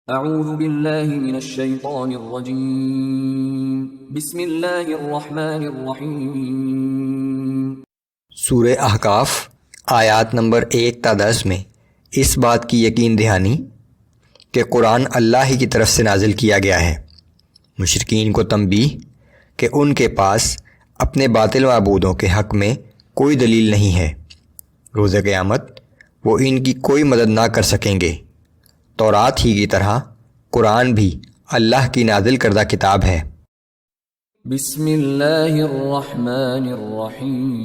اعوذ باللہ من الشیطان الرجیم بسم اللہ الرحمن الرحیم۔ سورہ احقاف آیات نمبر 1 تا 10 میں اس بات کی یقین دہانی کہ قرآن اللہ ہی کی طرف سے نازل کیا گیا ہے، مشرکین کو تنبیہ کہ ان کے پاس اپنے باطل معبودوں کے حق میں کوئی دلیل نہیں ہے، روز قیامت وہ ان کی کوئی مدد نہ کر سکیں گے۔ تورات ہی کی طرح قرآن بھی اللہ کی نازل کردہ کتاب ہے۔ بسم اللہ الرحمن الرحیم۔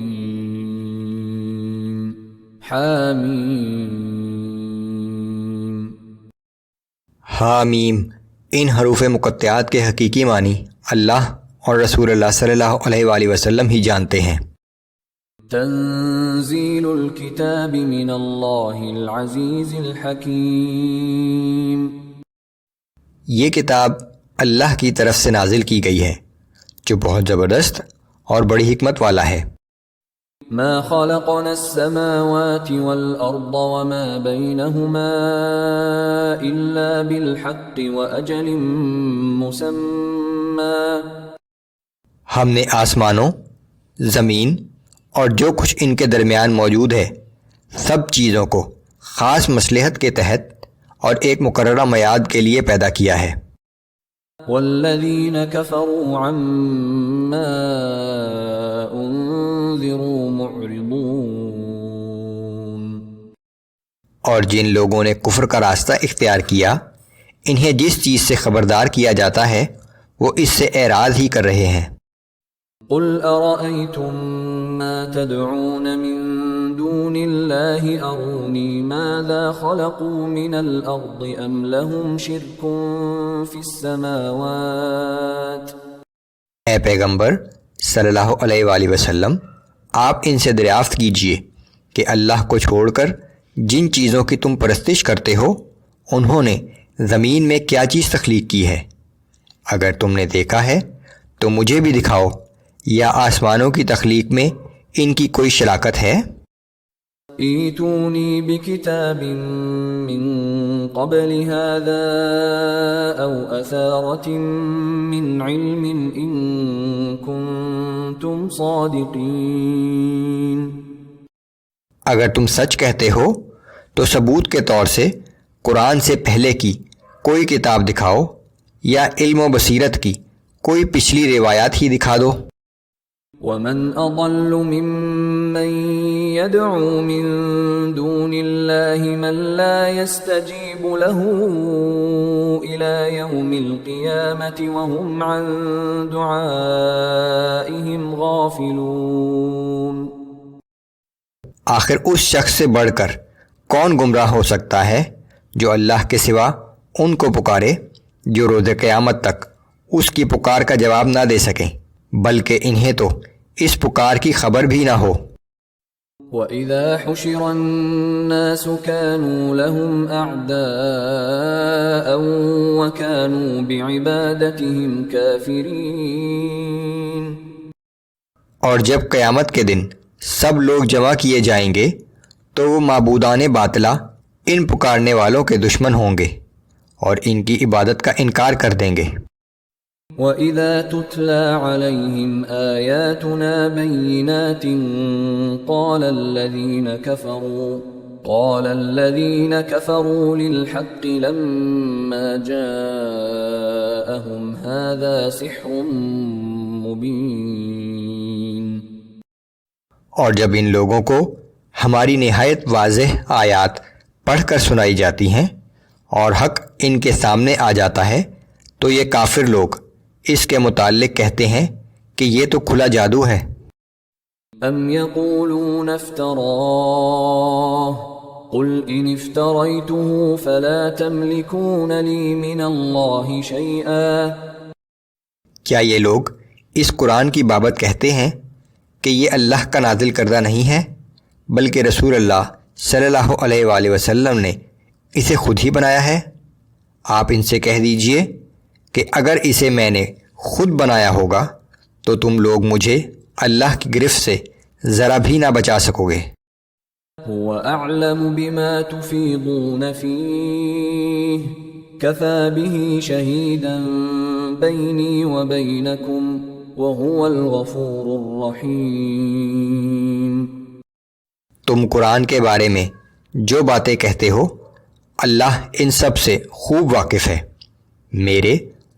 حامیم۔ حامیم، ان حروف مقطعات کے حقیقی معنی اللہ اور رسول اللہ صلی اللہ علیہ وآلہ وسلم ہی جانتے ہیں۔ تنزیل الکتاب من اللہ العزیز الحکیم۔ یہ کتاب اللہ کی طرف سے نازل کی گئی ہے جو بہت زبردست اور بڑی حکمت والا ہے۔ ما خلقنا السماوات والأرض وما بينهما إلا بالحق وأجل مسمى۔ ہم نے آسمانوں، زمین اور جو کچھ ان کے درمیان موجود ہے سب چیزوں کو خاص مصلحت کے تحت اور ایک مقررہ میعاد کے لیے پیدا کیا ہے۔ والذین کفروا عما انذروا معرضون۔ اور جن لوگوں نے کفر کا راستہ اختیار کیا انہیں جس چیز سے خبردار کیا جاتا ہے وہ اس سے اعراض ہی کر رہے ہیں۔ قل ارأيتم ما تدعون من دون الله اروني ماذا خلقوا من الارض ام لهم شرك في السماوات۔ اے پیغمبر صلی اللہ علیہ وآلہ وسلم، آپ ان سے دریافت کیجئے کہ اللہ کو چھوڑ کر جن چیزوں کی تم پرستش کرتے ہو انہوں نے زمین میں کیا چیز تخلیق کی ہے؟ اگر تم نے دیکھا ہے تو مجھے بھی دکھاؤ، یا آسمانوں کی تخلیق میں ان کی کوئی شراکت ہے؟ ایتونی بکتاب من قبل هذا او اثارت من علم ان کنتم صادقین۔ اگر تم سچ کہتے ہو تو ثبوت کے طور سے قرآن سے پہلے کی کوئی کتاب دکھاؤ یا علم و بصیرت کی کوئی پچھلی روایات ہی دکھا دو۔ ومن اضل ممن يدعو من دون الله من لا يستجيب له الى يوم القيامة وهم عن دعائهم غافلون۔ آخر اس شخص سے بڑھ کر کون گمراہ ہو سکتا ہے جو اللہ کے سوا ان کو پکارے جو روز قیامت تک اس کی پکار کا جواب نہ دے سکیں بلکہ انہیں تو اس پکار کی خبر بھی نہ ہو۔ وَإِذَا حُشِرَ النَّاسُ كَانُوا لَهُمْ أَعْدَاءً وَكَانُوا بِعِبَادَتِهِمْ كَافِرِينَ۔ اور جب قیامت کے دن سب لوگ جمع کیے جائیں گے تو وہ معبودان باطلہ ان پکارنے والوں کے دشمن ہوں گے اور ان کی عبادت کا انکار کر دیں گے۔ وَإِذَا تُتْلَى عَلَيْهِمْ آيَاتُنَا بَيِّنَاتٍ قَالَ الَّذِينَ كَفَرُوا لِلْحَقِّ لَمَّا جَاءَهُمْ هَذَا سِحْرٌ مُبِينٌ۔ اور جب ان لوگوں کو ہماری نہایت واضح آیات پڑھ کر سنائی جاتی ہیں اور حق ان کے سامنے آ جاتا ہے تو یہ کافر لوگ اس کے متعلق کہتے ہیں کہ یہ تو کھلا جادو ہے۔ ام یقولون افتراہ قل ان افتریته فلا تملکون لی من اللہ شیئا۔ کیا یہ لوگ اس قرآن کی بابت کہتے ہیں کہ یہ اللہ کا نازل کردہ نہیں ہے بلکہ رسول اللہ صلی اللہ علیہ وآلہ وسلم نے اسے خود ہی بنایا ہے؟ آپ ان سے کہہ دیجئے کہ اگر اسے میں نے خود بنایا ہوگا تو تم لوگ مجھے اللہ کی گرفت سے ذرا بھی نہ بچا سکو گے۔ هو اعلم بما تفیضون فیہ كفى به شهيدا بيني وبينكم وهو الغفور الرحيم۔ تم قرآن کے بارے میں جو باتیں کہتے ہو اللہ ان سب سے خوب واقف ہے، میرے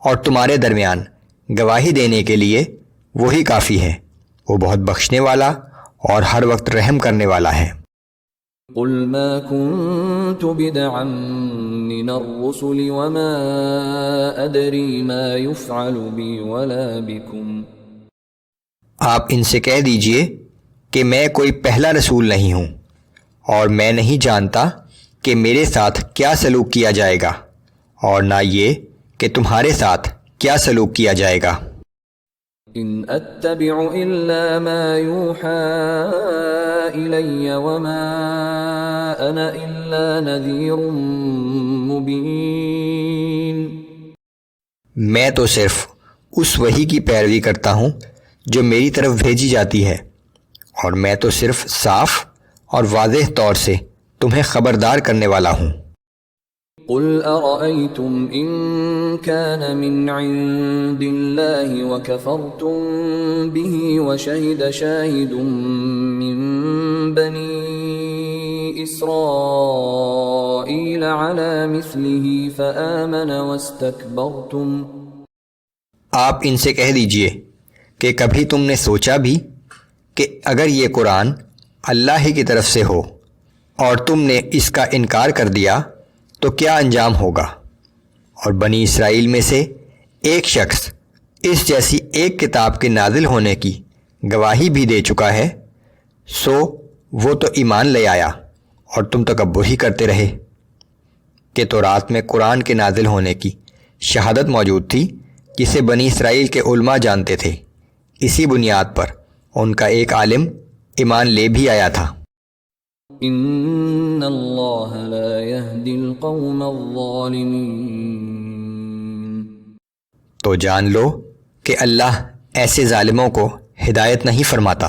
اور تمہارے درمیان گواہی دینے کے لیے وہی کافی ہے، وہ بہت بخشنے والا اور ہر وقت رحم کرنے والا ہے۔ قل ما كنت بدعا من الرسل وما ادري ما يفعل بي ولا بكم۔ آپ ان سے کہہ دیجئے کہ میں کوئی پہلا رسول نہیں ہوں اور میں نہیں جانتا کہ میرے ساتھ کیا سلوک کیا جائے گا اور نہ یہ کہ تمہارے ساتھ کیا سلوک کیا جائے گا۔ ان اتبع الا ما يوحى الي وما انا الا نذير مبين۔ میں تو صرف اس وحی کی پیروی کرتا ہوں جو میری طرف بھیجی جاتی ہے، اور میں تو صرف صاف اور واضح طور سے تمہیں خبردار کرنے والا ہوں۔ قل ارأيتم ان كان من عند الله وكفرتم به وشهد شاهد من بني اسرائيل على مثله فآمن واستكبرتم۔ آپ ان سے کہہ دیجئے کہ کبھی تم نے سوچا بھی کہ اگر یہ قرآن اللہ ہی کی طرف سے ہو اور تم نے اس کا انکار کر دیا تو کیا انجام ہوگا؟ اور بنی اسرائیل میں سے ایک شخص اس جیسی ایک کتاب کے نازل ہونے کی گواہی بھی دے چکا ہے، سو وہ تو ایمان لے آیا اور تم تکبر ہی کرتے رہے۔ کہ تورات میں قرآن کے نازل ہونے کی شہادت موجود تھی جسے بنی اسرائیل کے علماء جانتے تھے، اسی بنیاد پر ان کا ایک عالم ایمان لے بھی آیا تھا۔ ان اللہ لا يهدي القوم الظالمین۔ تو جان لو کہ اللہ ایسے ظالموں کو ہدایت نہیں فرماتا۔